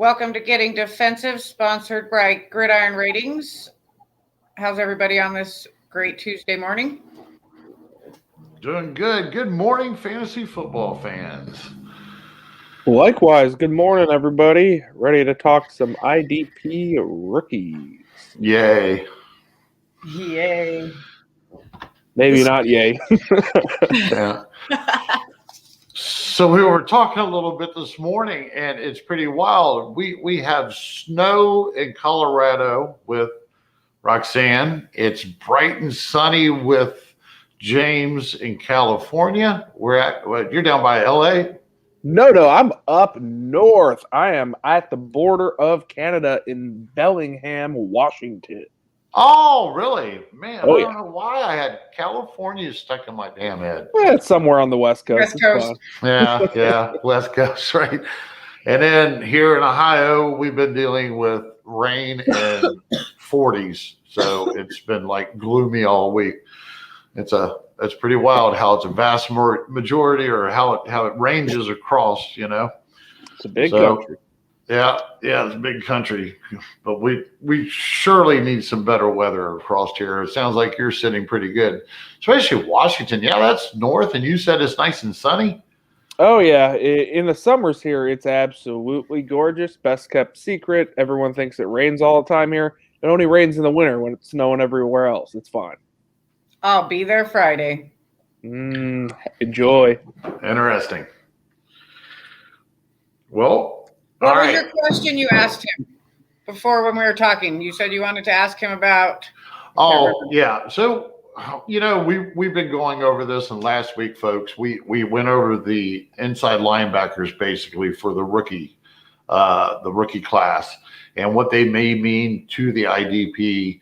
Welcome to Getting Defensive, sponsored by Gridiron Ratings. How's everybody on this great Tuesday morning? Doing good. Good morning, fantasy football fans. Likewise, good morning, everybody. Ready to talk some IDP rookies. Yay. Yay. Maybe not yay. Yeah. So we were talking a little bit this morning, and it's pretty wild. We have snow in Colorado with Roxanne. It's bright and sunny with James in California. You're down by LA? No, I'm up north. I am at the border of Canada in Bellingham, Washington. Oh, really? Man, Oh, I don't know why I had California stuck in my damn head. It's somewhere on the West Coast. West Coast. Yeah, West Coast, right? And then here in Ohio, we've been dealing with rain and 40s, so it's been like gloomy all week. It's pretty wild how it's a vast majority, or how it ranges across. It's a big country. Yeah, it's a big country, but we surely need some better weather across here. It sounds like you're sitting pretty good, especially Washington. Yeah, that's north, and you said it's nice and sunny. Oh, yeah. In the summers here, it's absolutely gorgeous. Best kept secret. Everyone thinks it rains all the time here. It only rains in the winter when it's snowing everywhere else. It's fine. I'll be there Friday. Enjoy. Interesting. Well, what was your question you asked him before when we were talking? You said you wanted to ask him about. Oh, yeah. So, we've been going over this, and last week, folks, we went over the inside linebackers basically for the rookie class and what they may mean to the IDP,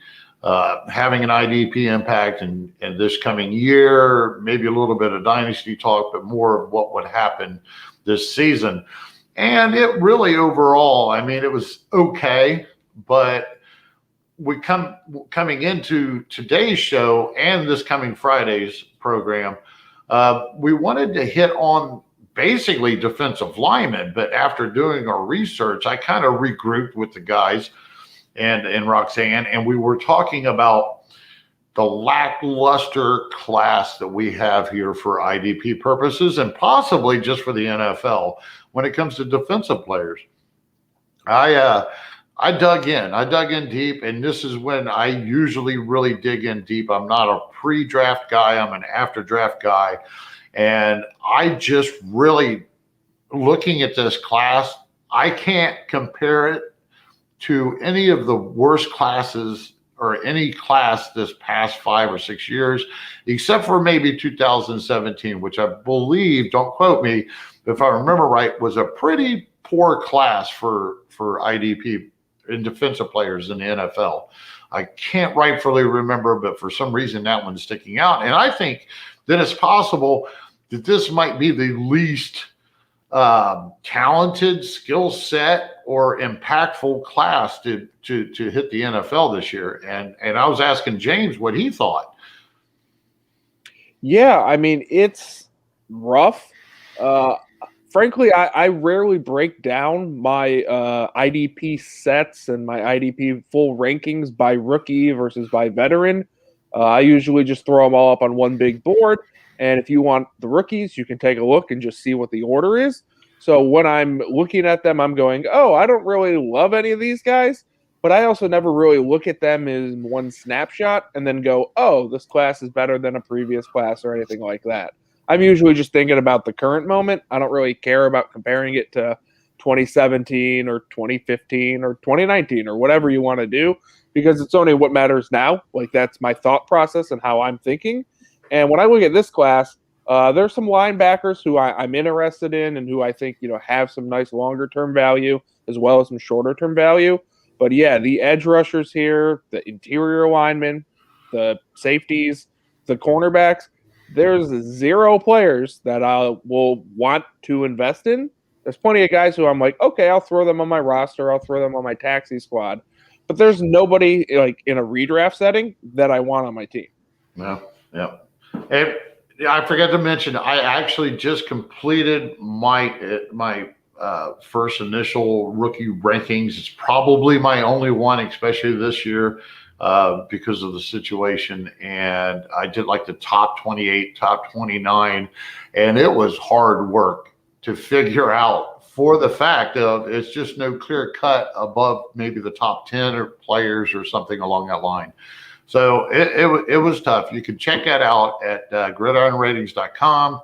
having an IDP impact in this coming year, maybe a little bit of dynasty talk, but more of what would happen this season. And it really overall, I mean, it was okay, but coming into today's show and this coming Friday's program, we wanted to hit on basically defensive linemen. But after doing our research, I kind of regrouped with the guys and Roxanne, and we were talking about the lackluster class that we have here for IDP purposes, and possibly just for the NFL when it comes to defensive players. I dug in deep, and this is when I usually really dig in deep. I'm not a pre-draft guy. I'm an after-draft guy. And I just really, looking at this class, I can't compare it to any of the worst classes or any class this past 5 or 6 years, except for maybe 2017, which I believe, don't quote me, if I remember right, was a pretty poor class for IDP and defensive players in the NFL. I can't rightfully remember, but for some reason that one's sticking out. And I think that it's possible that this might be the least talented, skill set, or impactful class to hit the NFL this year. And I was asking James what he thought. Yeah, I mean, it's rough. Frankly, I rarely break down my IDP sets and my IDP full rankings by rookie versus by veteran. I usually just throw them all up on one big board. And if you want the rookies, you can take a look and just see what the order is. So when I'm looking at them, I'm going, oh, I don't really love any of these guys, but I also never really look at them in one snapshot and then go, oh, this class is better than a previous class or anything like that. I'm usually just thinking about the current moment. I don't really care about comparing it to 2017 or 2015 or 2019 or whatever you want to do, because it's only what matters now. Like, that's my thought process and how I'm thinking. And when I look at this class, there's some linebackers who I'm interested in and who I think, have some nice longer-term value as well as some shorter-term value. But, yeah, the edge rushers here, the interior linemen, the safeties, the cornerbacks, there's 0 players that I will want to invest in. There's plenty of guys who I'm like, okay, I'll throw them on my roster. I'll throw them on my taxi squad. But there's nobody like in a redraft setting that I want on my team. Yeah. And I forgot to mention, I actually just completed my first initial rookie rankings. It's probably my only one, especially this year, because of the situation. And I did like the top 28, top 29, and it was hard work to figure out, for the fact of it's just no clear cut above maybe the top 10 or players or something along that line. So it was tough. You can check that out at gridironratings.com.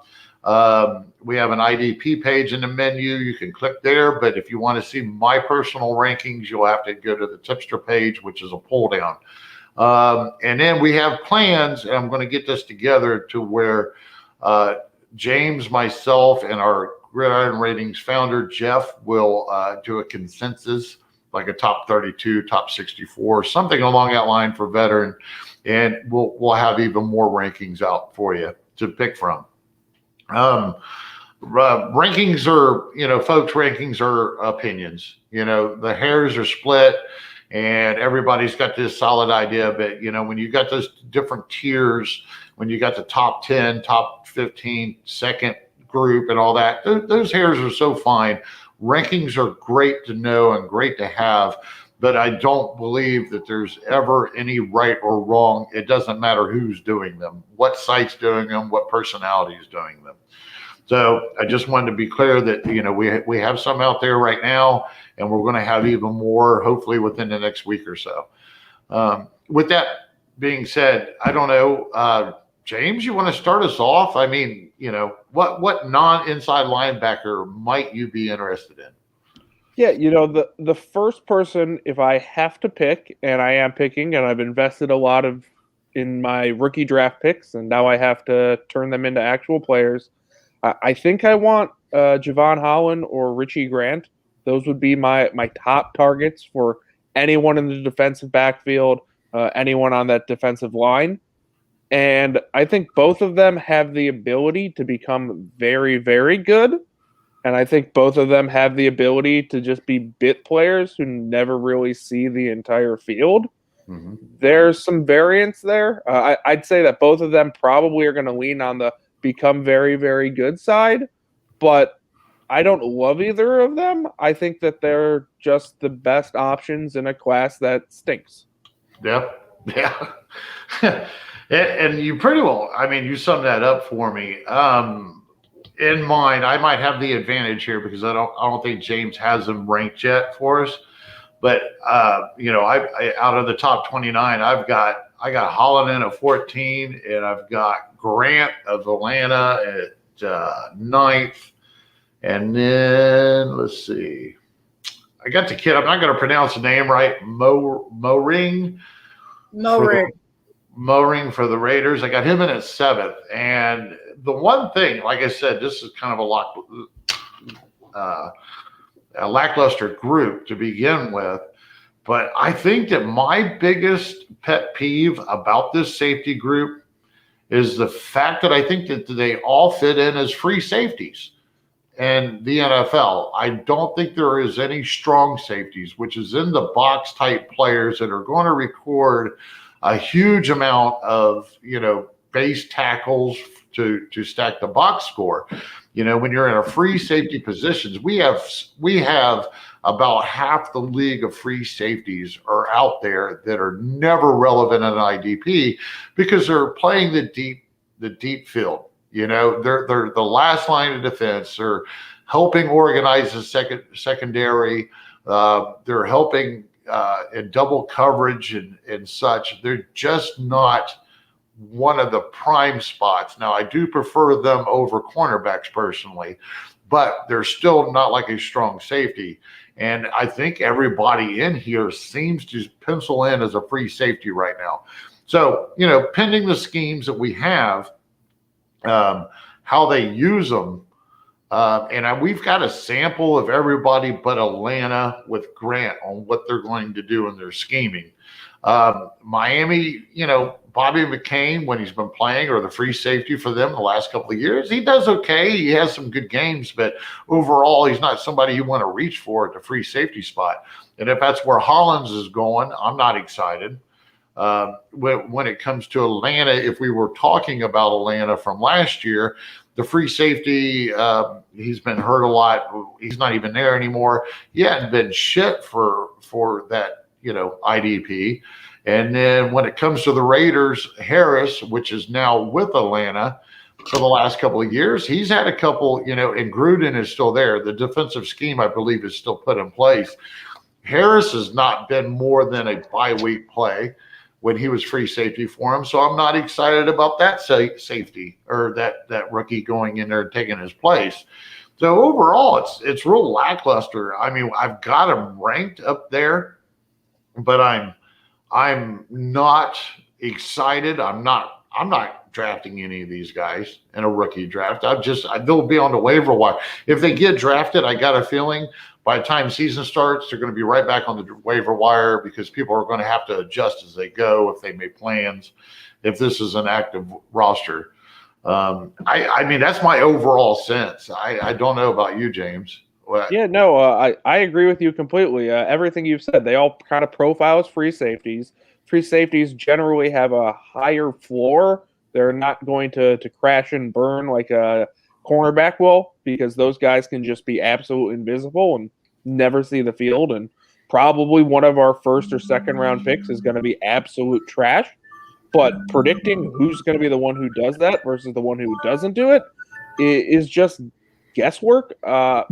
We have an IDP page in the menu. You can click there, but if you want to see my personal rankings, you'll have to go to the tipster page, which is a pull down. And then we have plans, and I'm going to get this together to where James, myself, and our Gridiron Ratings founder, Jeff, will do a consensus, like a top 32, top 64, something along that line for veteran. And we'll have even more rankings out for you to pick from. Rankings are, folks, rankings are opinions. The hairs are split and everybody's got this solid idea. But, when you got those different tiers, when you got the top 10, top 15, second group and all that, those hairs are so fine. Rankings are great to know and great to have, but I don't believe that there's ever any right or wrong. It doesn't matter who's doing them, what site's doing them, what personality is doing them. So I just wanted to be clear that, we have some out there right now, and we're going to have even more, hopefully within the next week or so. With that being said, I don't know, James, you want to start us off? I mean, what non-inside linebacker might you be interested in? Yeah, the first person, if I have to pick, and I am picking, and I've invested a lot in my rookie draft picks, and now I have to turn them into actual players. I think I want Javon Holland or Richie Grant. Those would be my top targets for anyone in the defensive backfield, anyone on that defensive line. And I think both of them have the ability to become very, very good. And I think both of them have the ability to just be bit players who never really see the entire field. Mm-hmm. There's some variance there. I'd say that both of them probably are going to lean on the become very, very good side. But I don't love either of them. I think that they're just the best options in a class that stinks. Yep. Yeah. And you pretty well, you summed that up for me. In mind, I might have the advantage here because I don't think James has them ranked yet for us. But I out of the top 29, I got Holland in at 14, and I've got Grant of Atlanta at 9th, and then let's see, I got the kid. I'm not going to pronounce the name right. Moring for the Raiders. I got him in at 7th. And the one thing, like I said, this is kind of a lackluster group to begin with. But I think that my biggest pet peeve about this safety group is the fact that I think that they all fit in as free safeties. And the NFL, I don't think there is any strong safeties, which is in the box type players that are going to record a huge amount of, base tackles to stack the box score. When you're in a free safety positions, we have about half the league of free safeties are out there that are never relevant in an IDP because they're playing the deep field. They're the last line of defense. They're helping organize the secondary. They're helping in double coverage and such. They're just not one of the prime spots. Now, I do prefer them over cornerbacks personally, but they're still not like a strong safety. And I think everybody in here seems to pencil in as a free safety right now. So, pending the schemes that we have, how they use them, and we've got a sample of everybody but Atlanta with Grant on what they're going to do in their scheming. Miami, Bobby McCain, when he's been playing, or the free safety for them the last couple of years, he does okay. He has some good games, but overall, he's not somebody you want to reach for at the free safety spot. And if that's where Hollins is going, I'm not excited. When it comes to Atlanta, if we were talking about Atlanta from last year, the free safety, he's been hurt a lot. He's not even there anymore. He hadn't been shit for that, IDP. And then when it comes to the Raiders, Harris, which is now with Atlanta for the last couple of years, he's had a couple, and Gruden is still there. The defensive scheme, I believe, is still put in place. Harris has not been more than a bye-week play when he was free safety for him. So I'm not excited about that safety or that rookie going in there and taking his place. So overall, it's real lackluster. I mean, I've got him ranked up there, but I'm not excited. I'm not drafting any of these guys in a rookie draft. They'll be on the waiver wire. If they get drafted, I got a feeling by the time season starts, they're going to be right back on the waiver wire because people are going to have to adjust as they go if they make plans, if this is an active roster. I mean, that's my overall sense. I don't know about you, James. Yeah, no, I agree with you completely. Everything you've said, they all kind of profile as free safeties. Free safeties generally have a higher floor. They're not going to crash and burn like a cornerback will, because those guys can just be absolutely invisible and never see the field. And probably one of our first or second round picks is going to be absolute trash. But predicting who's going to be the one who does that versus the one who doesn't do it is just guesswork.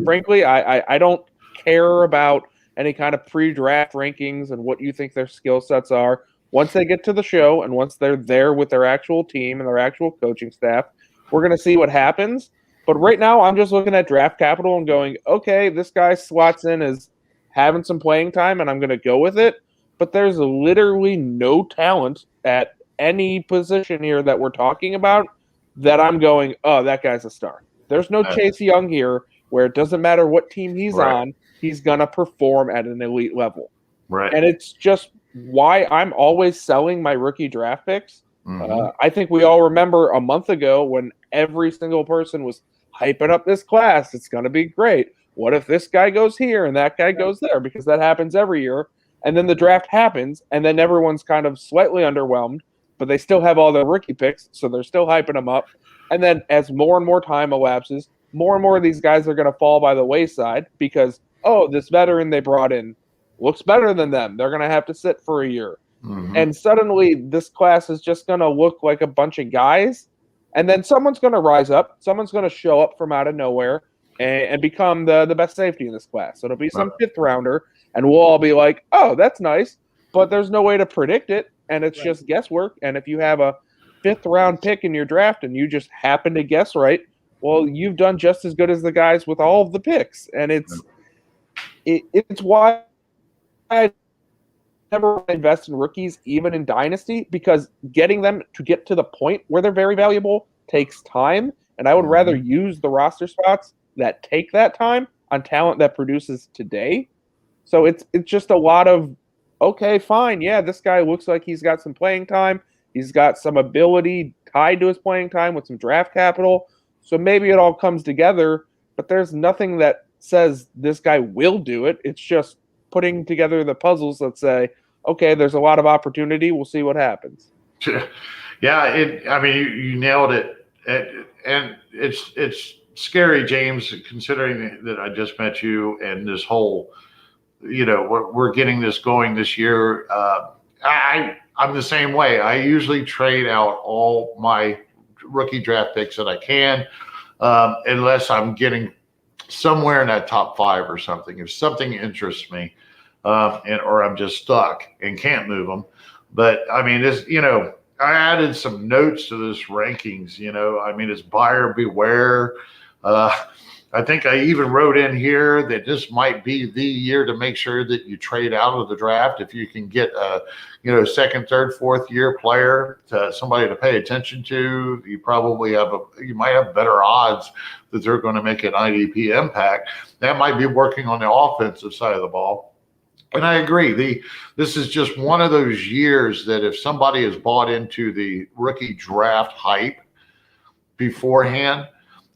Frankly, I don't care about any kind of pre-draft rankings and what you think their skill sets are. Once they get to the show and once they're there with their actual team and their actual coaching staff, we're going to see what happens. But right now, I'm just looking at draft capital and going, okay, this guy slots in as having some playing time, and I'm going to go with it. But there's literally no talent at any position here that we're talking about that I'm going, oh, that guy's a star. There's no Chase Young here where it doesn't matter what team he's on, he's going to perform at an elite level. Right. And it's just why I'm always selling my rookie draft picks. Mm-hmm. I think we all remember a month ago when every single person was hyping up this class. It's going to be great. What if this guy goes here and that guy goes there? Because that happens every year. And then the draft happens, and then everyone's kind of slightly underwhelmed, but they still have all their rookie picks, so they're still hyping them up. And then as more and more time elapses, more and more of these guys are going to fall by the wayside because, oh, this veteran they brought in looks better than them. They're going to have to sit for a year. Mm-hmm. And suddenly this class is just going to look like a bunch of guys. And then someone's going to rise up. Someone's going to show up from out of nowhere and become the best safety in this class. So it'll be some fifth rounder, and we'll all be like, oh, that's nice. But there's no way to predict it, and it's just guesswork. And if you have a fifth round pick in your draft and you just happen to guess right, well, you've done just as good as the guys with all of the picks. And it's why I never invest in rookies, even in Dynasty, because getting them to get to the point where they're very valuable takes time. And I would rather use the roster spots that take that time on talent that produces today. So it's just a lot of, okay, fine. Yeah, this guy looks like he's got some playing time. He's got some ability tied to his playing time with some draft capital. So maybe it all comes together, but there's nothing that says this guy will do it. It's just putting together the puzzles that say, okay, there's a lot of opportunity. We'll see what happens. Yeah, I mean, you nailed it. And it's scary, James, considering that I just met you and this whole, we're getting this going this year. I'm the same way. I usually trade out all my rookie draft picks that I can, unless I'm getting somewhere in that top 5 or something. If something interests me, or I'm just stuck and can't move them. But I mean, this, I added some notes to this rankings. I mean, it's buyer beware. I think I even wrote in here that this might be the year to make sure that you trade out of the draft if you can get a, second, third, fourth year player, somebody to pay attention to. You might have better odds that they're going to make an IDP impact. That might be working on the offensive side of the ball. And I agree. This is just one of those years that if somebody has bought into the rookie draft hype beforehand,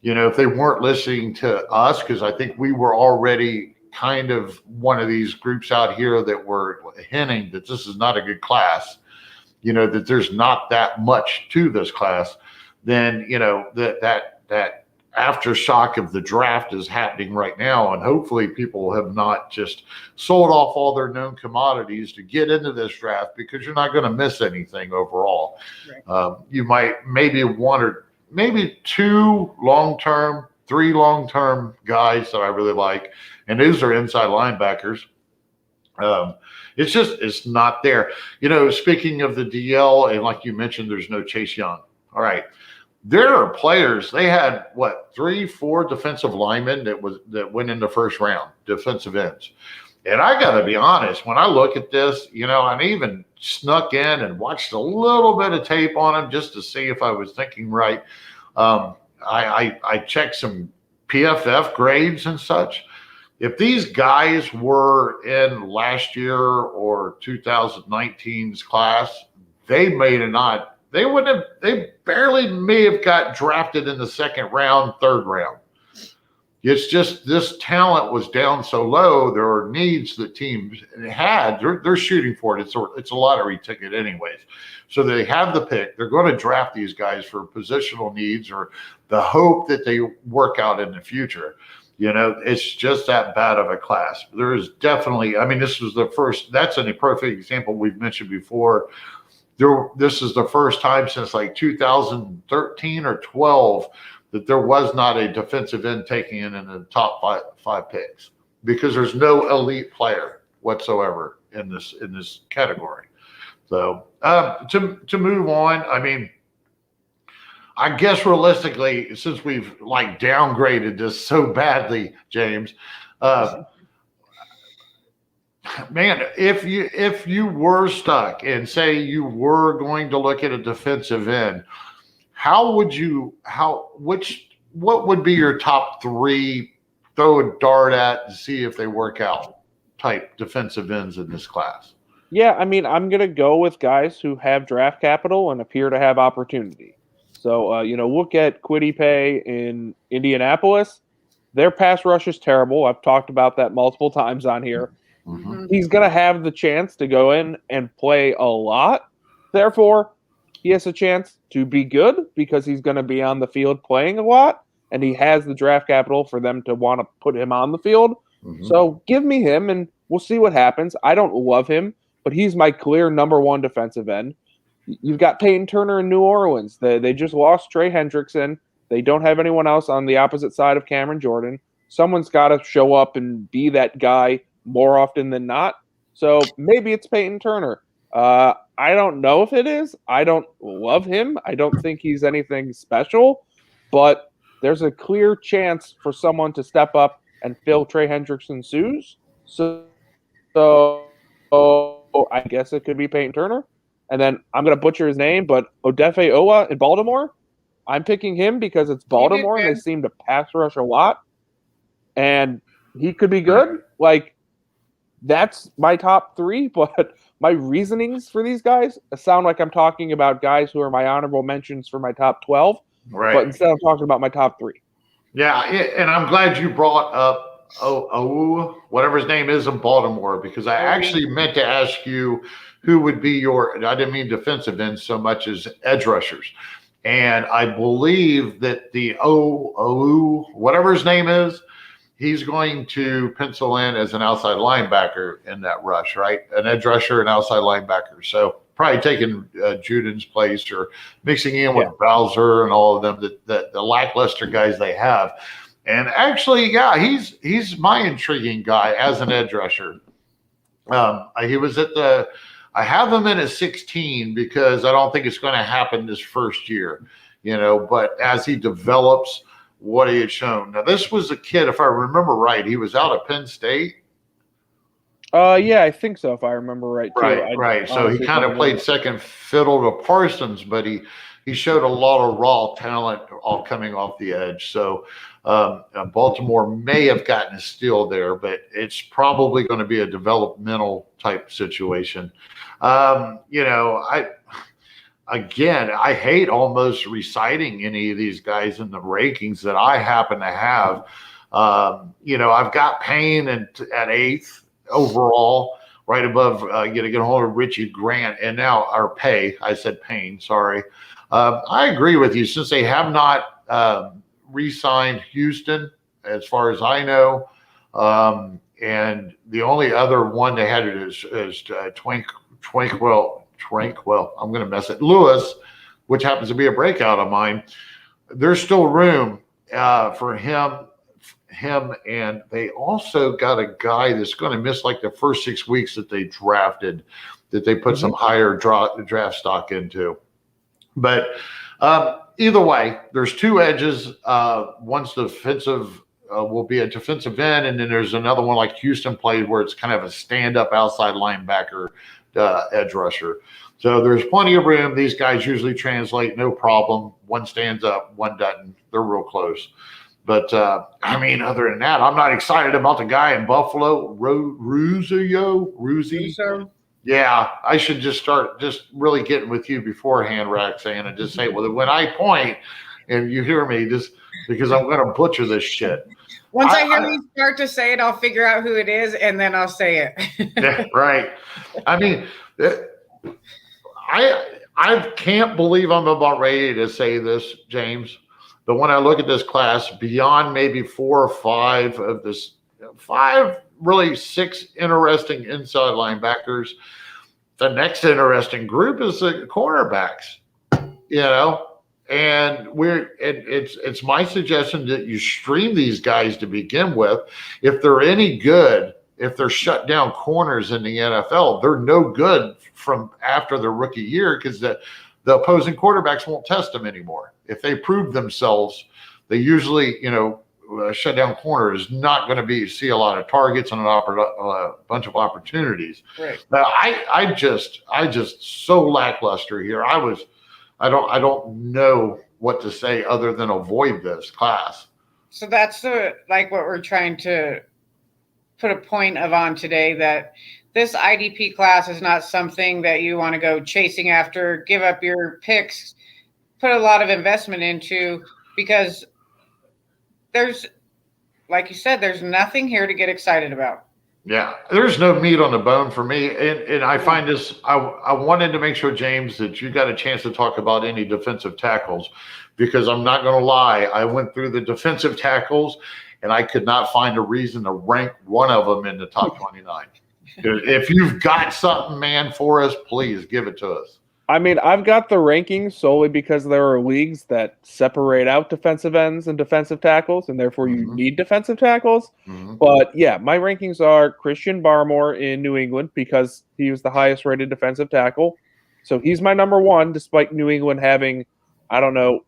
if they weren't listening to us, because I think we were already kind of one of these groups out here that were hinting that this is not a good class. that there's not that much to this class, then, that aftershock of the draft is happening right now. And hopefully people have not just sold off all their known commodities to get into this draft, because you're not going to miss anything overall. Right. You might maybe one or maybe two long-term, three long-term guys that I really like. And those are inside linebackers. It's not there. Speaking of the DL, and like you mentioned, there's no Chase Young. All right. There are players, they had 3-4 defensive linemen that went in the first round, defensive ends. And I got to be honest, when I look at this, I even snuck in and watched a little bit of tape on him just to see if I was thinking right. I checked some PFF grades and such. If these guys were in last year or 2019's class, they barely may have got drafted in the second round, third round. It's just this talent was down so low. There are needs that teams had. They're shooting for it. It's a lottery ticket anyways. So they have the pick. They're going to draft these guys for positional needs or the hope that they work out in the future. It's just that bad of a class. There is definitely, this was the first, that's a perfect example we've mentioned before. This is the first time since 2013 or 12 that there was not a defensive end taken in the top five picks, because there's no elite player whatsoever in this category. So to move on, I guess realistically, since we've downgraded this so badly, James, man, if you were stuck and say you were going to look at a defensive end, what would be your top three throw a dart at and see if they work out type defensive ends in this class? Yeah, I'm going to go with guys who have draft capital and appear to have opportunity. So, look at Kwity Paye in Indianapolis. Their pass rush is terrible. I've talked about that multiple times on here. Mm-hmm. He's going to have the chance to go in and play a lot. Therefore, he has a chance to be good because he's going to be on the field playing a lot, and he has the draft capital for them to want to put him on the field. Mm-hmm. So give me him, and we'll see what happens. I don't love him, but he's my clear number one defensive end. You've got Peyton Turner in New Orleans. They just lost Trey Hendrickson. They don't have anyone else on the opposite side of Cameron Jordan. Someone's got to show up and be that guy more often than not. So maybe it's Peyton Turner. I don't know if it is. I don't love him. I don't think he's anything special. But there's a clear chance for someone to step up and fill Trey Hendrickson's shoes. So I guess it could be Peyton Turner. And then I'm going to butcher his name, but Odefe Owa in Baltimore, I'm picking him because it's Baltimore and they seem to pass rush a lot. And he could be good. That's my top three, but my reasonings for these guys sound like I'm talking about guys who are my honorable mentions for my top 12. Right. But instead I'm talking about my top three. Yeah, and I'm glad you brought up whatever his name is in Baltimore, because I actually meant to ask you who would be I didn't mean defensive ends so much as edge rushers. And I believe that the whatever his name is, he's going to pencil in as an outside linebacker in that rush, right? An edge rusher and outside linebacker. So probably taking Juden's place or mixing in with Bowser and all of them, the lackluster guys they have. And actually, he's my intriguing guy as an edge rusher. He was I have him in at 16 because I don't think it's going to happen this first year, but as he develops what he had shown. Now, this was a kid, if I remember right, he was out of Penn State. Yeah, I think so, if I remember right, too. Right. So he kind of played second fiddle to Parsons, but he showed a lot of raw talent all coming off the edge. So Baltimore may have gotten a steal there, but it's probably going to be a developmental type situation. I hate almost reciting any of these guys in the rankings that I happen to have. I've got Payne at 8th overall. right above, get a hold of Richie Grant and now I said Payne, sorry. I agree with you since they have not re-signed Houston, as far as I know. And the only other one they had is Tranquil. I'm going to mess it. Lewis, which happens to be a breakout of mine. There's still room for him, and they also got a guy that's going to miss like the first 6 weeks that they drafted, that they put some higher draft stock into. But either way, there's two edges. One's defensive, will be a defensive end, and then there's another one like Houston played where it's kind of a stand-up outside linebacker, edge rusher. So there's plenty of room. These guys usually translate, no problem. One stands up, one doesn't. They're real close. But, other than that, I'm not excited about the guy in Buffalo, Ruzi. Yeah, I should just start really getting with you beforehand, Roxanne, and just say, well, when I point and you hear me, just because I'm going to butcher this shit. Once I hear you start to say it, I'll figure out who it is, and then I'll say it. Yeah, right. I can't believe I'm about ready to say this, James. But when I look at this class, beyond maybe 4 or 5 of this, 6 interesting inside linebackers, the next interesting group is the cornerbacks. And it's my suggestion that you stream these guys to begin with. If they're any good, if they're shut down corners in the NFL, they're no good from after their rookie year because the opposing quarterbacks won't test them anymore. If they prove themselves, they usually, shut down corner is not going to see a lot of targets and a bunch of opportunities. Right. Now, I just so lackluster here. I don't know what to say other than avoid this class. So that's what we're trying to put a point on today, that this IDP class is not something that you want to go chasing after, give up your picks, put a lot of investment into, because there's, like you said, there's nothing here to get excited about. Yeah, there's no meat on the bone for me. And I find this, I wanted to make sure, James, that you got a chance to talk about any defensive tackles, because I'm not going to lie. I went through the defensive tackles and I could not find a reason to rank one of them in the top 29. If you've got something, man, for us, please give it to us. I've got the rankings solely because there are leagues that separate out defensive ends and defensive tackles, and therefore you need defensive tackles. But yeah, my rankings are Christian Barmore in New England because he was the highest rated defensive tackle. So he's my number 1, despite New England having,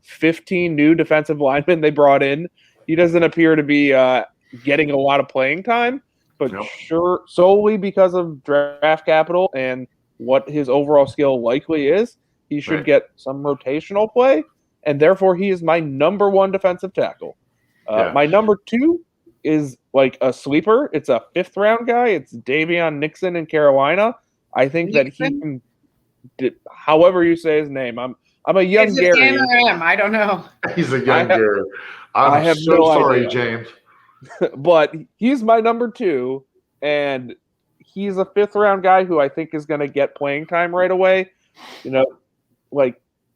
15 new defensive linemen they brought in. He doesn't appear to be getting a lot of playing time, but sure, solely because of draft capital and what his overall skill likely is, he should get some rotational play, and therefore he is my number 1 defensive tackle. My number 2 is like a sleeper. It's a 5th round guy. It's Davion Nixon in Carolina. I think that he can, however you say his name. I'm a young is Gary. It N or M? I don't know. He's a young Gary. I have so no sorry, idea. James. But he's my number 2, and he's a 5th round guy who I think is going to get playing time right away.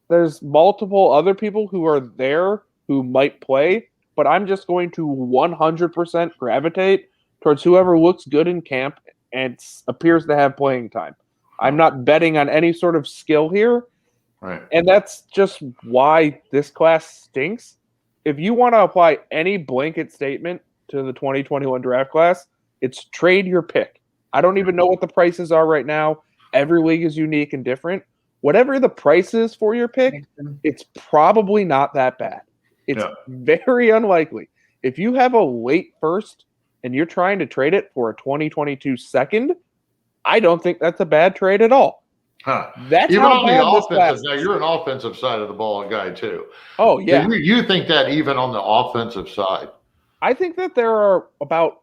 There's multiple other people who are there who might play, but I'm just going to 100% gravitate towards whoever looks good in camp and appears to have playing time. I'm not betting on any sort of skill here. Right. And that's just why this class stinks. If you want to apply any blanket statement to the 2021 draft class, it's trade your pick. I don't even know what the prices are right now. Every league is unique and different. Whatever the price is for your pick, it's probably not that bad. It's very unlikely. If you have a late first and you're trying to trade it for a 2022 second, I don't think that's a bad trade at all. Huh. That's even how on bad the this offensive. class Now you're an offensive side of the ball guy too. Oh yeah. So you think that even on the offensive side? I think that there are about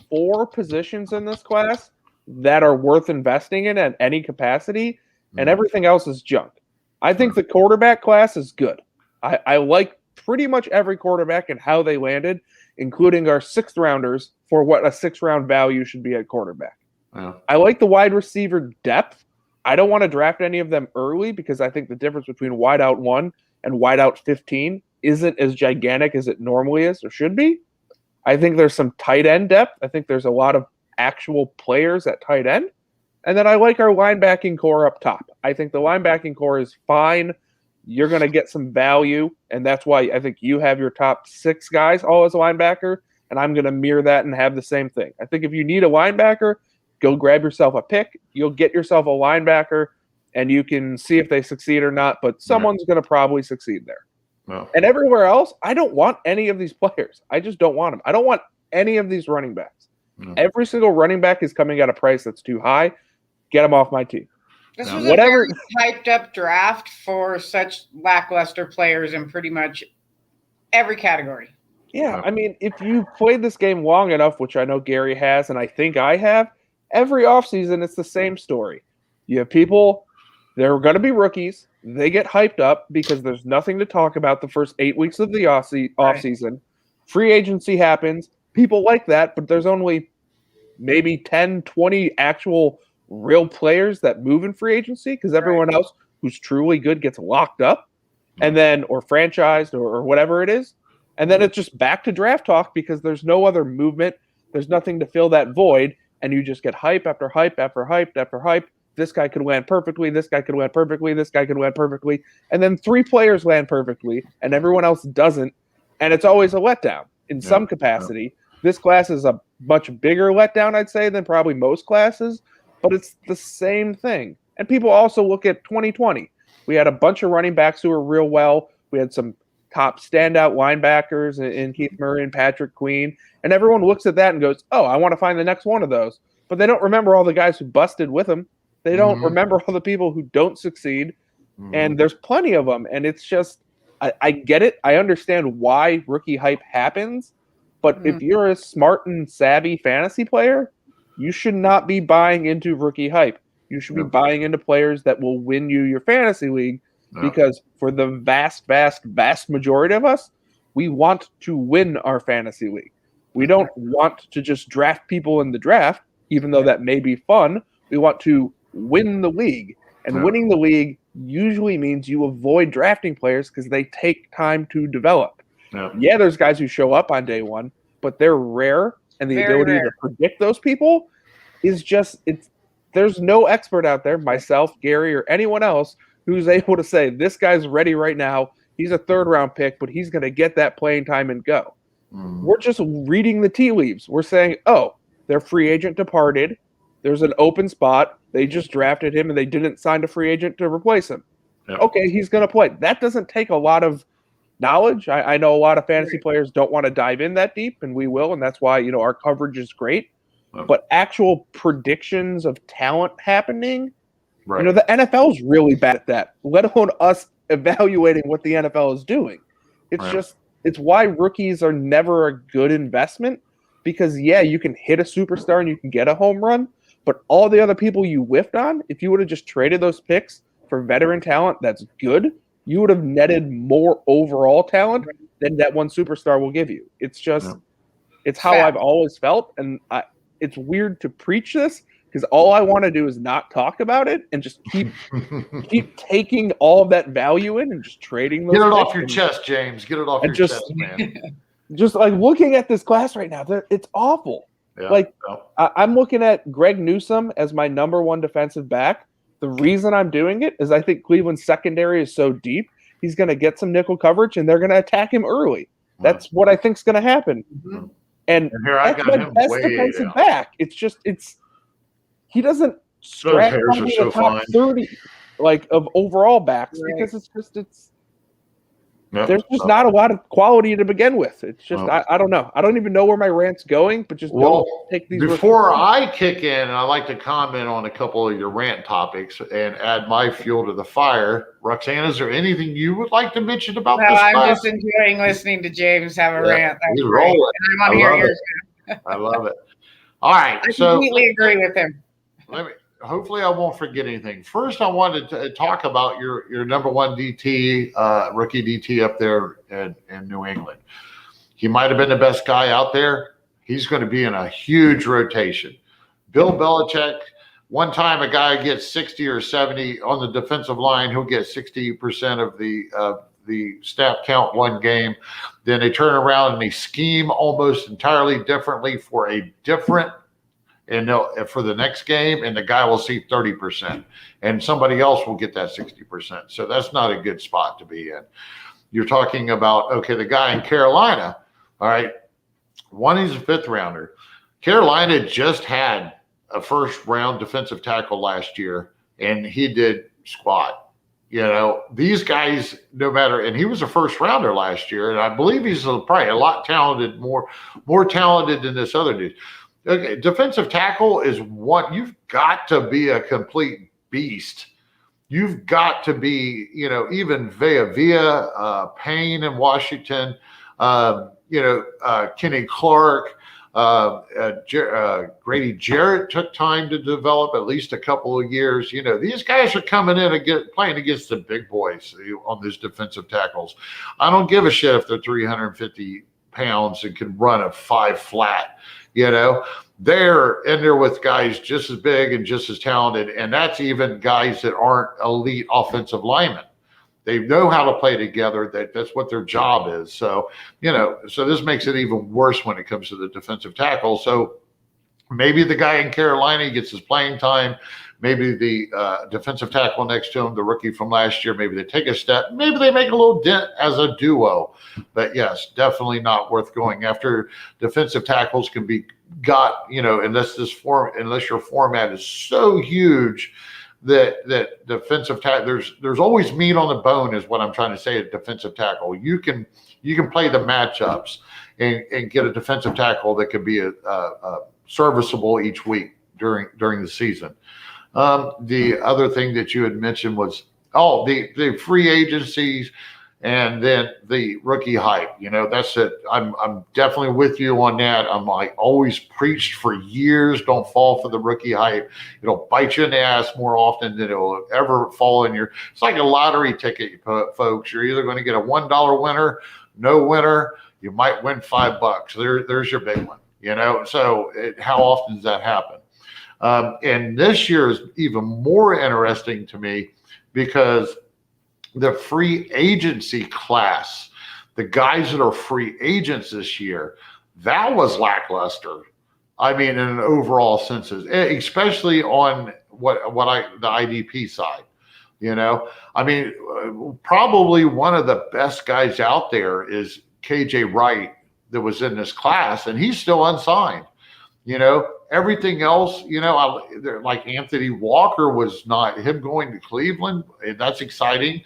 4 positions in this class that are worth investing in at any capacity, and everything else is junk. I think the quarterback class is good. I like pretty much every quarterback and how they landed, including our 6th rounders for what a 6th round value should be at quarterback. Yeah. I like the wide receiver depth. I don't want to draft any of them early because I think the difference between wideout 1 and wideout 15 isn't as gigantic as it normally is or should be. I think there's some tight end depth. I think there's a lot of actual players at tight end. And then I like our linebacking core up top. I think the linebacking core is fine. You're going to get some value, and that's why I think you have your top 6 guys all as a linebacker, and I'm going to mirror that and have the same thing. I think if you need a linebacker, go grab yourself a pick. You'll get yourself a linebacker, and you can see if they succeed or not, but someone's going to probably succeed there. No. And everywhere else, I don't want any of these players. I just don't want them. I don't want any of these running backs. No. Every single running back is coming at a price that's too high. Get them off my team. This Yeah. was Whatever- a very hyped up draft for such lackluster players in pretty much every category. Yeah, I mean, if you played this game long enough, which I know Gary has, and I think I have, every offseason it's the same story. You have people, they're going to be rookies. They get hyped up because there's nothing to talk about the first 8 weeks of the offseason. Free agency happens. People like that, but there's only maybe 10, 20 actual real players that move in free agency because everyone else who's truly good gets locked up and then or franchised or whatever it is. And then it's just back to draft talk because there's no other movement. There's nothing to fill that void. And you just get hype after hype after hype after hype. This guy could land perfectly. This guy could land perfectly. This guy could land perfectly. And then 3 players land perfectly and everyone else doesn't. And it's always a letdown in some capacity. This class is a much bigger letdown, I'd say, than probably most classes. But it's the same thing. And people also look at 2020. We had a bunch of running backs who were real well. We had some top standout linebackers in Keith Murray and Patrick Queen. And everyone looks at that and goes, oh, I want to find the next one of those. But they don't remember all the guys who busted with them. They don't remember all the people who don't succeed. And there's plenty of them. And it's just, I get it. I understand why rookie hype happens. But if you're a smart and savvy fantasy player, you should not be buying into rookie hype. You should be buying into players that will win you your fantasy league because for the vast, vast, vast majority of us, we want to win our fantasy league. We don't want to just draft people in the draft, even though that may be fun. We want to win the league. And winning the league usually means you avoid drafting players because they take time to develop. Yeah, there's guys who show up on day one, but they're rare. And the ability to predict those people is just, there's no expert out there, myself, Gary, or anyone else, who's able to say, this guy's ready right now. He's a 3rd round pick, but he's going to get that playing time and go. We're just reading the tea leaves. We're saying, oh, their free agent departed. There's an open spot. They just drafted him and they didn't sign a free agent to replace him. Okay, he's going to play. That doesn't take a lot of knowledge. I know a lot of fantasy players don't want to dive in that deep, and we will, and that's why our coverage is great. But actual predictions of talent happening, the NFL is really bad at that, let alone us evaluating what the NFL is doing. It's it's why rookies are never a good investment because, you can hit a superstar and you can get a home run, but all the other people you whiffed on, if you would have just traded those picks for veteran talent that's good, you would have netted more overall talent than that one superstar will give you. It's just, it's how I've always felt. And it's weird to preach this because all I want to do is not talk about it and just keep taking all of that value in and just trading those. Get it off your chest, James. Get it off your chest, man. Just like looking at this class right now, it's awful. I'm looking at Greg Newsome as my number 1 defensive back. The reason I'm doing it is I think Cleveland's secondary is so deep, he's going to get some nickel coverage and they're going to attack him early. That's what I think is going to happen. And here I got him best way defensive down. back. He doesn't scratch hairs are so the top fine. 30 of overall backs because there's just not a lot of quality to begin with. It's just I don't know. I don't even know where my rant's going, but just don't take these. Before I kick in, and I like to comment on a couple of your rant topics and add my fuel to the fire. Roxanne, is there anything you would like to mention about this I'm class? just enjoying listening to James have a rant. That's he's great. rolling. And I want to hear yours. I love it. All right, I completely agree with him. Hopefully I won't forget anything. First, I wanted to talk about your number 1 DT, rookie DT up there in New England. He might have been the best guy out there. He's going to be in a huge rotation. Bill Belichick, one time a guy gets 60 or 70 on the defensive line, he'll get 60% of the snap count one game. Then they turn around and they scheme almost entirely differently for a different, and for the next game, and the guy will see 30%, and somebody else will get that 60%. So that's not a good spot to be in. You're talking about, okay, the guy in Carolina, all right, one, he's a fifth rounder. Carolina just had a first round defensive tackle last year, and he did squat. These guys, no matter, and he was a first rounder last year, and I believe he's probably a lot talented, more talented than this other dude. Okay, defensive tackle is what you've got to be a complete beast. You've got to be, even Villa, Payne in Washington, Kenny Clark, Grady Jarrett took time to develop, at least a couple of years. These guys are coming in and playing against the big boys on these defensive tackles. I don't give a shit if they're 350 pounds and can run a 5 flat. They're in there with guys just as big and just as talented, and that's even guys that aren't elite offensive linemen. They know how to play together. That's what their job is. So, so this makes it even worse when it comes to the defensive tackle. So maybe the guy in Carolina gets his playing time. Maybe the defensive tackle next to him, the rookie from last year, maybe they take a step. Maybe they make a little dent as a duo. But yes, definitely not worth going after. Defensive tackles can be got, unless your format is so huge that defensive tackle, there's always meat on the bone, is what I'm trying to say. A defensive tackle, you can play the matchups and get a defensive tackle that can be a serviceable each week during the season. The other thing that you had mentioned was the free agencies and then the rookie hype. That's it. I'm definitely with you on that. I'm always preached for years, don't fall for the rookie hype. It'll bite you in the ass more often than it'll ever fall in it's like a lottery ticket, folks. You're either going to get a $1 winner, no winner. You might win $5. There's your big one, So how often does that happen? And this year is even more interesting to me because the free agency class, the guys that are free agents this year, that was lackluster. I mean, in an overall sense, especially on the IDP side. I mean, probably one of the best guys out there is KJ Wright that was in this class, and he's still unsigned. Everything else, like Anthony Walker was not, him going to Cleveland. That's exciting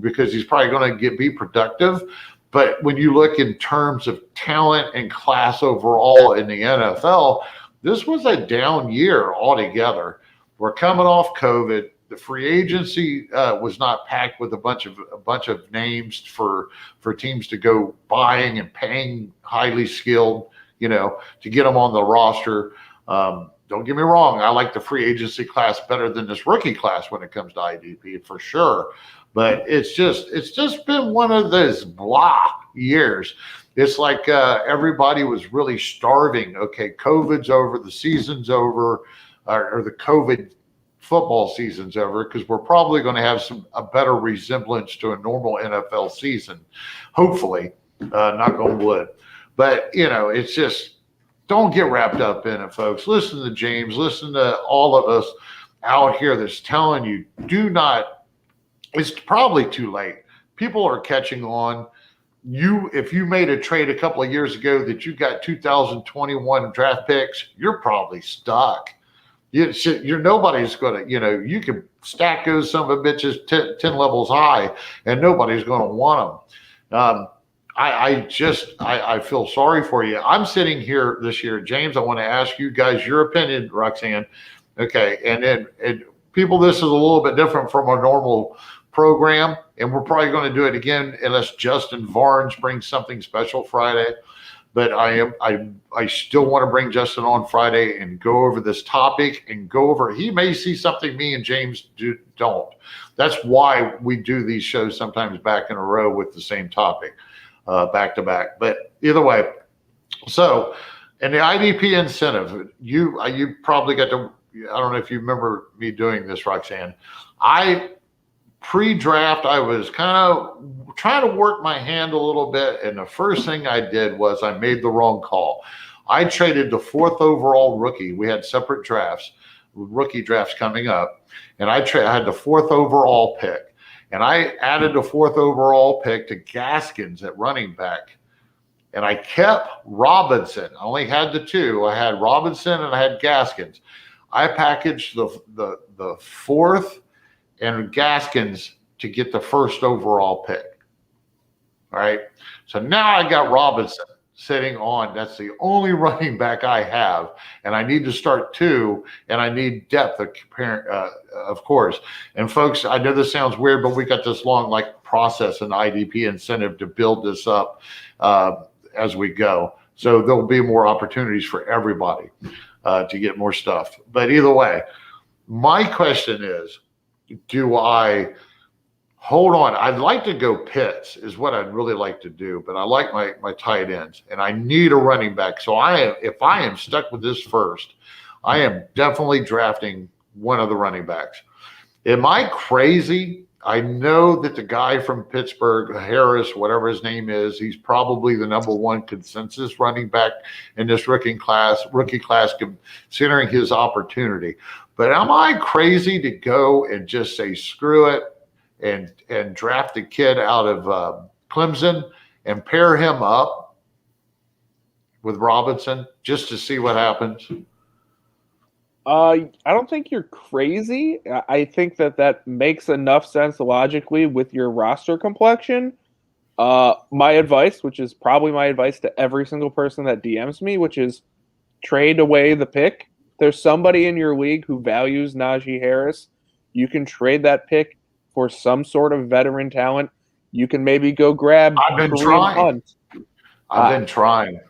because he's probably going to be productive. But when you look in terms of talent and class overall in the NFL, this was a down year altogether. We're coming off COVID. The free agency was not packed with a bunch of names for teams to go buying and paying highly skilled, to get them on the roster. Don't get me wrong. I like the free agency class better than this rookie class when it comes to IDP for sure. But it's just been one of those blah years. It's like everybody was really starving. Okay, COVID's over, the season's over, or the COVID football season's over, because we're probably going to have a better resemblance to a normal NFL season, hopefully, knock on wood. But, it's just, don't get wrapped up in it, folks. Listen to James. Listen to all of us out here that's telling you, it's probably too late. People are catching on. If you made a trade a couple of years ago that you got 2021 draft picks, you're probably stuck. Nobody's going to, you can stack those son of a bitches 10 levels high and nobody's going to want them. I feel sorry for you. I'm sitting here this year, James. I want to ask you guys your opinion, Roxanne. Okay. And then people, this is a little bit different from our normal program, and we're probably going to do it again unless Justin Varnes brings something special Friday. But I still want to bring Justin on Friday and go over this topic and he may see something me and James don't. That's why we do these shows sometimes back in a row with the same topic, back to back. But either way, so And the IDP incentive, you probably got to, I don't know if you remember me doing this, Roxanne. Pre-draft, I was kind of trying to work my hand a little bit, and the first thing I did was I made the wrong call. I traded the 4th overall rookie. We had separate drafts, rookie drafts coming up, and I had the 4th overall pick, and I added the 4th overall pick to Gaskins at running back. And I kept Robinson. I only had the 2. I had Robinson and I had Gaskins. I packaged the 4th and Gaskins to get the 1st overall pick. All right. So now I got Robinson sitting on. That's the only running back I have. And I need to start 2, and I need depth of course. And folks, I know this sounds weird, but we got this long process and IDP incentive to build this up as we go. So there'll be more opportunities for everybody to get more stuff. But either way, my question is, do I hold on? I'd like to go Pitts is what I'd really like to do, but I like my tight ends, and I need a running back. So if I am stuck with this first, I am definitely drafting one of the running backs. Am I crazy? I know that the guy from Pittsburgh, Harris, whatever his name is, he's probably the number 1 consensus running back in this rookie class, considering his opportunity. But am I crazy to go and just say screw it and draft the kid out of Clemson and pair him up with Robinson just to see what happens? I don't think you're crazy. I think that makes enough sense logically with your roster complexion. My advice, which is probably my advice to every single person that DMs me, which is trade away the pick. There's somebody in your league who values Najee Harris. You can trade that pick for some sort of veteran talent. You can maybe go grab Kareem Hunt. I've been trying.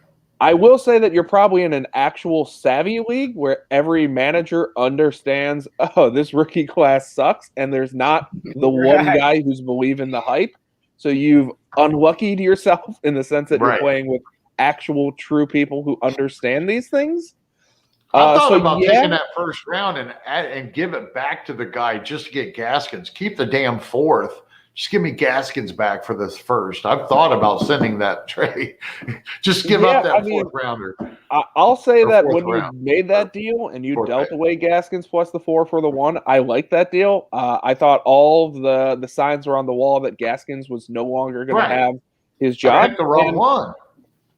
I will say that you're probably in an actual savvy league where every manager understands, oh, this rookie class sucks, and there's not the one guy who's believing the hype. So you've unluckied yourself in the sense that you're playing with actual true people who understand these things. I thought about taking that first round and give it back to the guy just to get Gaskins. Keep the damn 4th. Just give me Gaskins back for this first. I've thought about sending that trade. Just give up that 4th rounder. I'll say that when you made that deal and you dealt away Gaskins plus the 4 for the 1, I like that deal. I thought all of the signs were on the wall that Gaskins was no longer going to have his job. I picked the wrong one.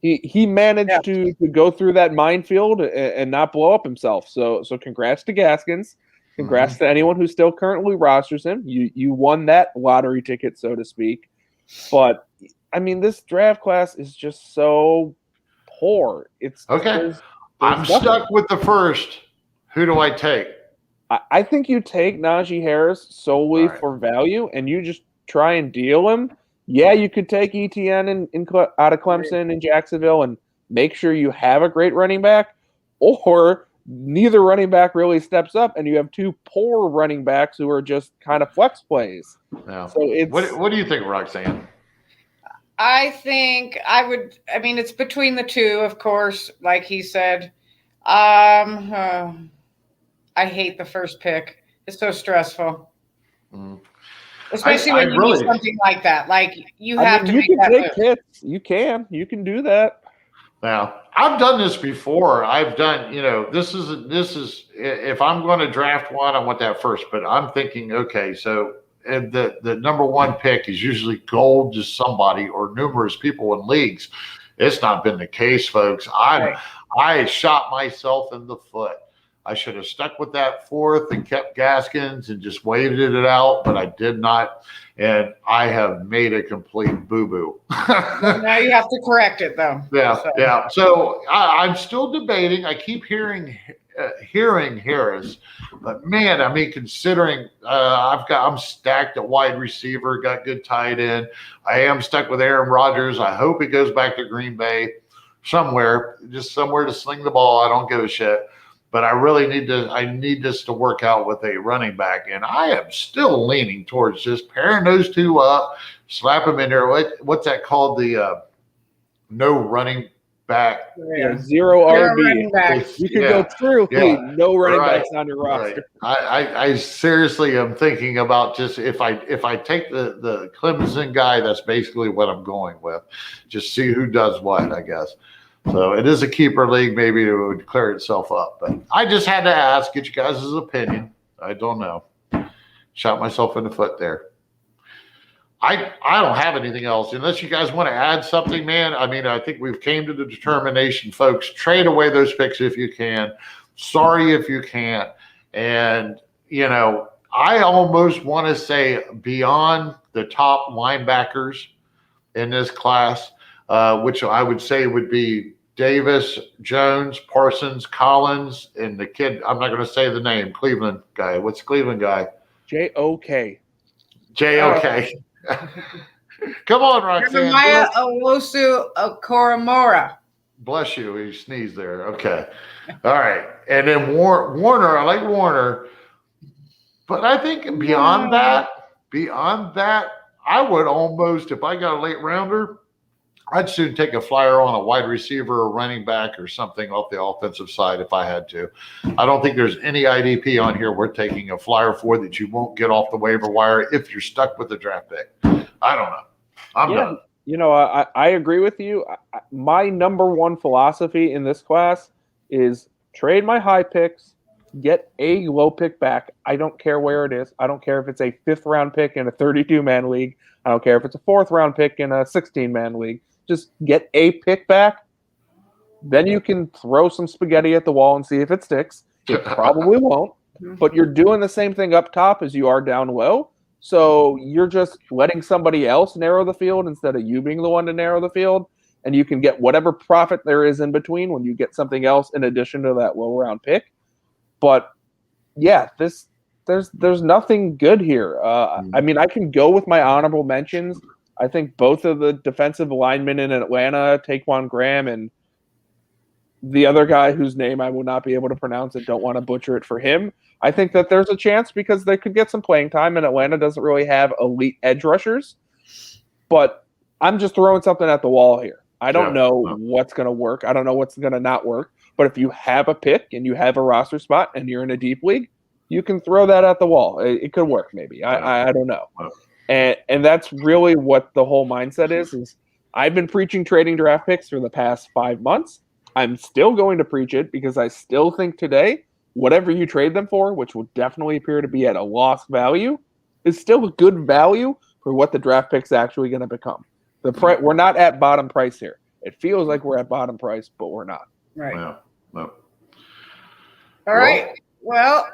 He managed to go through that minefield and not blow up himself. So congrats to Gaskins. Congrats to anyone who still currently rosters him. You won that lottery ticket, so to speak. But, I mean, this draft class is just so poor. It's okay. There's I'm stuck with the first. Who do I take? I think you take Najee Harris solely for value, and you just try and deal him. Yeah, you could take ETN out of Clemson and Jacksonville and make sure you have a great running back, or neither running back really steps up, and you have 2 poor running backs who are just kind of flex plays. Yeah. So it's what do you think, Roxanne? I think it's between the 2, of course, like he said. I hate the first pick. It's so stressful. Especially when you need something like that. Like you have to make that move. Hits. You can do that. Now, I've done this before. I've done, this is if I'm going to draft one, I want that first. But I'm thinking, okay, so the number 1 pick is usually gold to somebody or numerous people in leagues. It's not been the case, folks. I shot myself in the foot. I should have stuck with that 4th and kept Gaskins and just waited it out, but I did not. And I have made a complete boo-boo. Now you have to correct it, though. Yeah. So I'm still debating. I keep hearing Harris, but man, I mean, considering I'm stacked at wide receiver, got good tight end. I am stuck with Aaron Rodgers. I hope he goes back to Green Bay somewhere to sling the ball. I don't give a shit. But I really need this to work out with a running back. And I am still leaning towards just pairing those 2 up, slap them in there. What's that called? The no running back. Zero Zero RB. running back. You can go true clean, no running Right, backs on your roster. I seriously am thinking about just if I take the Clemson guy, that's basically what I'm going with. Just see who does what, I guess. So it is a keeper league. Maybe it would clear itself up. But I just had to ask, get you guys' opinion. I don't know. Shot myself in the foot there. I don't have anything else unless you guys want to add something, man. I mean, I think we've came to the determination, folks. Trade away those picks if you can. Sorry if you can't. And I almost want to say beyond the top linebackers in this class, which I would say would be Davis, Jones, Parsons, Collins, and the kid. I'm not going to say the name. Cleveland guy. What's the Cleveland guy? JOK. JOK. Come on, Roxanne. Jeremiah Owusu Okoromora. Bless you. He sneezed there. Okay. All right. And then Warner. I like Warner. But I think beyond that, I would almost, if I got a late rounder, I'd soon take a flyer on a wide receiver or running back or something off the offensive side if I had to. I don't think there's any IDP on here we're taking a flyer for that you won't get off the waiver wire if you're stuck with the draft pick. I don't know. I'm done. I agree with you. My number one philosophy in this class is trade my high picks, get a low pick back. I don't care where it is. I don't care if it's a 5th round pick in a 32-man league. I don't care if it's a 4th round pick in a 16-man league. Just get a pick back. Then you can throw some spaghetti at the wall and see if it sticks. It probably won't. But you're doing the same thing up top as you are down low. So you're just letting somebody else narrow the field instead of you being the one to narrow the field. And you can get whatever profit there is in between when you get something else in addition to that low round pick. But yeah, there's nothing good here. I mean, I can go with my honorable mentions. I think both of the defensive linemen in Atlanta, Taquan Graham, and the other guy whose name I will not be able to pronounce and don't want to butcher it for him. I think that there's a chance because they could get some playing time, and Atlanta doesn't really have elite edge rushers. But I'm just throwing something at the wall here. I don't know what's going to work. I don't know what's going to not work. But if you have a pick and you have a roster spot and you're in a deep league, you can throw that at the wall. It could work maybe. I don't know. And that's really what the whole mindset is I've been preaching trading draft picks for the past 5 months. I'm still going to preach it because I still think today, whatever you trade them for, which will definitely appear to be at a lost value, is still a good value for what the draft pick's actually going to become. We're not at bottom price here. It feels like we're at bottom price, but we're not. Right. No. All right. Well,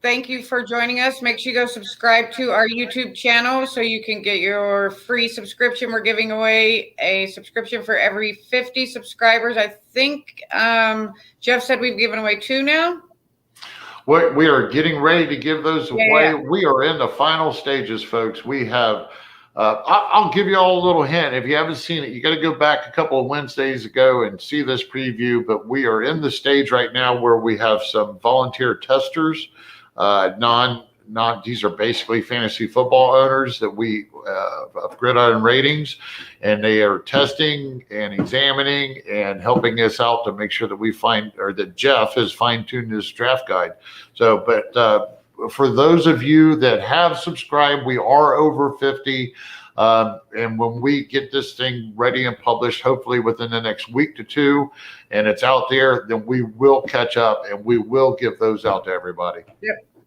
thank you for joining us. Make sure you go subscribe to our YouTube channel so you can get your free subscription. We're giving away a subscription for every 50 subscribers. I think Jeff said we've given away 2 now. We are getting ready to give those away. Yeah. We are in the final stages, folks. We have I'll give you all a little hint. If you haven't seen it, you got to go back a couple of Wednesdays ago and see this preview. But we are in the stage right now where we have some volunteer testers. These are basically fantasy football owners that we of Gridiron Ratings, and they are testing and examining and helping us out to make sure that we find, or that Jeff has fine-tuned this draft guide. So, but for those of you that have subscribed, we are over 50. And when we get this thing ready and published, hopefully within the next week to 2, and it's out there, then we will catch up and we will give those out to everybody.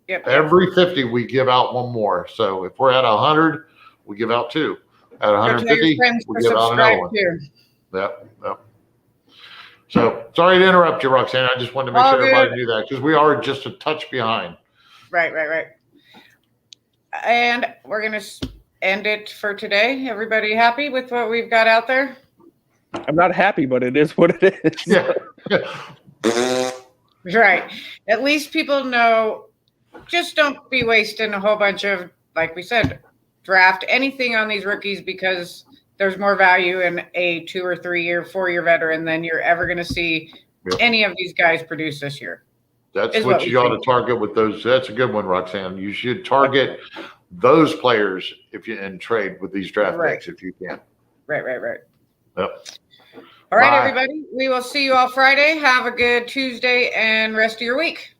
Yep. Every 50, we give out 1 more. So if we're at 100, we give out 2. At 150, we give out another one. Yep. So sorry to interrupt you, Roxanne. I just wanted to make sure everybody knew that because we are just a touch behind. Right. And we're going to end it for today. Everybody happy with what we've got out there? I'm not happy, but it is what it is. Yeah. Right. At least people know. Just don't be wasting a whole bunch of, like we said, draft anything on these rookies because there's more value in a 2 or 3 year, 4 year veteran than you're ever going to see any of these guys produce this year. That's what you ought to target with those. That's a good one, Roxanne. You should target those players and trade with these draft picks if you can. Right. Yep. All right, Bye. everybody. We will see you all Friday. Have a good Tuesday and rest of your week.